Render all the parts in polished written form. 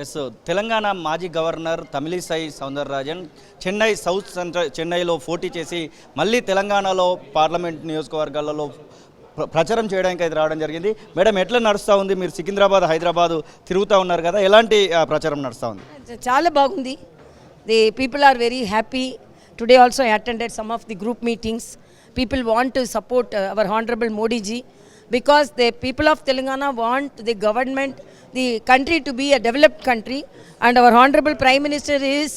Yes Telangana మాజీ governor Tamilisai Soundararajan Chennai south central చెన్నైలో పోటీ చేసి మళ్ళీ తెలంగాణలో పార్లమెంట్ నియోజకవర్గాలలో ప్రచారం చేయడానికి అయితే రావడం జరిగింది. మేడం ఎట్లా నడుస్తూ ఉంది? మీరు సికింద్రాబాద్ హైదరాబాద్ తిరుగుతూ ఉన్నారు కదా, ఎలాంటి ప్రచారం నడుస్తూ ఉంది? చాలా బాగుంది. The people are very happy. Today also I attended some of the group meetings. People want to support our Honorable Modi ji because the people of Telangana want the government, the country to be a developed country, and our Honorable Prime Minister is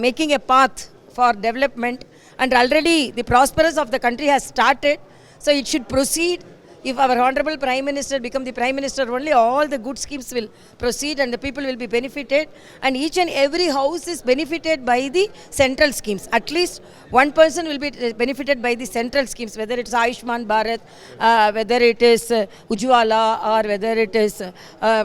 making a path for development, and already the prosperous of the country has started, so it should proceed. If our Honorable Prime Minister become the Prime Minister only, all the good schemes will proceed and the people will be benefited, and each and every house is benefited by the central schemes. At least one person will be benefited by the central schemes, whether it's Ayushman Bharat, whether it is Ujjwala, or whether it is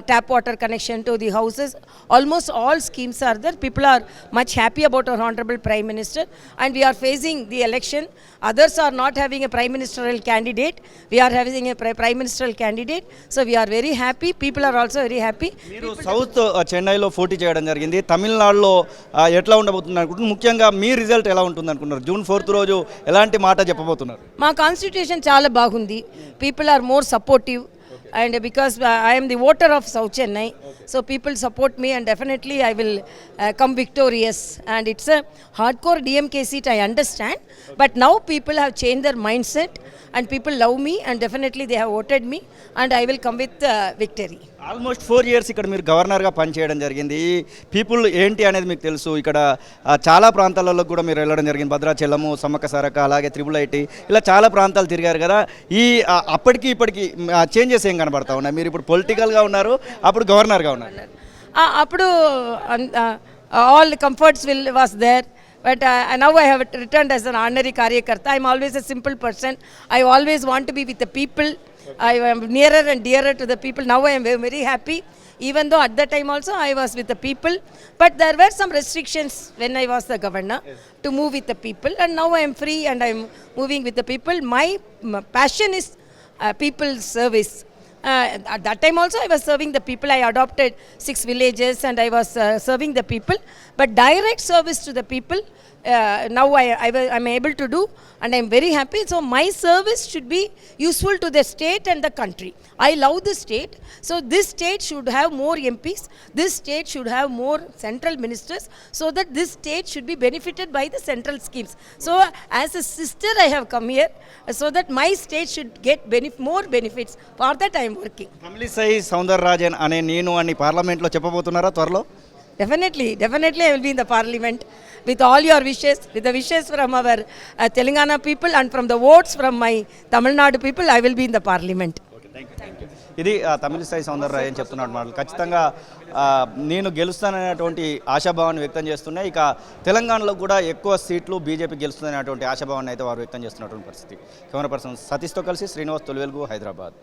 tap water connection to the houses. Almost all schemes are there. People are much happy about our Honorable Prime Minister, and we are facing the election. Others are not having a prime ministerial candidate. We are having a prime ministerial candidate, so we are very happy. People are also very happy. మీరు south చెన్నైలో పోటీ చేయడం జరిగింది. తమిళనాడులో ఎట్లా ఉండబోతుంది అనుకుంటున్నారు? ముఖ్యంగా మీ రిజల్ట్ ఎలా ఉంటుంది అనుకున్నారు? జూన్ 4th రోజు ఎలాంటి మాట చెప్పబోతున్నారు? మా కాన్స్టిట్యూషన్ చాలా బాగుంది. People are more supportive, and because I am the voter of South Chennai, so people support me, and definitely I will come victorious. And it's a hardcore DMK seat, I understand, but now people have changed their mindset and people love me, and definitely they have voted me, and I will come with victory. Almost 4 years ఇక్కడ మీరు గవర్నర్గా పనిచేయడం జరిగింది. ఈ people ఏంటి అనేది మీకు తెలుసు. ఇక్కడ చాలా ప్రాంతాలలో కూడా మీరు వెళ్ళడం జరిగింది. భద్రాచలము, సమ్మక్క సారక్క, అలాగే త్రిబుల్ ఐటీ, ఇలా చాలా ప్రాంతాలు తిరిగారు కదా. ఈ అప్పటికి ఇప్పటికి చేంజెస్ ఏం కనబడతా ఉన్నాయి? మీరు ఇప్పుడు పొలిటికల్గా ఉన్నారు, అప్పుడు గవర్నర్గా ఉన్నారు. అప్పుడు all comforts was there, but now I have returned as an ordinary karyakarta. I am always a simple person. I always want to be with the people. I am nearer and dearer to the people. Now I am very happy, even though at that time also I was with the people, but there were some restrictions when I was the governor to move with the people, and now I am free and I am moving with the people. My passion is people's service. At that time also I was serving the people. I adopted 6 villages and I was serving the people, but direct service to the people now I am able to do, and I am very happy. So my service should be useful to the state and the country. I love the state, so this state should have more MPs, this state should have more central ministers, so that this state should be benefited by the central schemes. So as a sister I have come here so that my state should get more benefits. For that I am working. Tamilisai Soundararajan అనే నేను అని పార్లమెంట్లో చెప్పబోతున్నారా త్వరలో? Definitely I will be in the parliament with all your wishes, with the wishes from our Telangana people and from the votes from my Tamil Nadu people. I will be in the parliament. ఇది తమిళిసై సౌందరరాజన్ చెప్తున్నాడు మాటలు. ఖచ్చితంగా నేను గెలుస్తాననేటువంటి ఆశాభావాన్ని వ్యక్తం చేస్తున్నాయి. ఇక తెలంగాణలో కూడా ఎక్కువ సీట్లు బీజేపీ గెలుస్తుందనేటువంటి ఆశాభావాన్ని అయితే వారు వ్యక్తం చేస్తున్నటువంటి పరిస్థితి. కెమెరా పర్సన్ సతీష్తో కలిసి శ్రీనివాస్, తొలివెలుగు, హైదరాబాద్.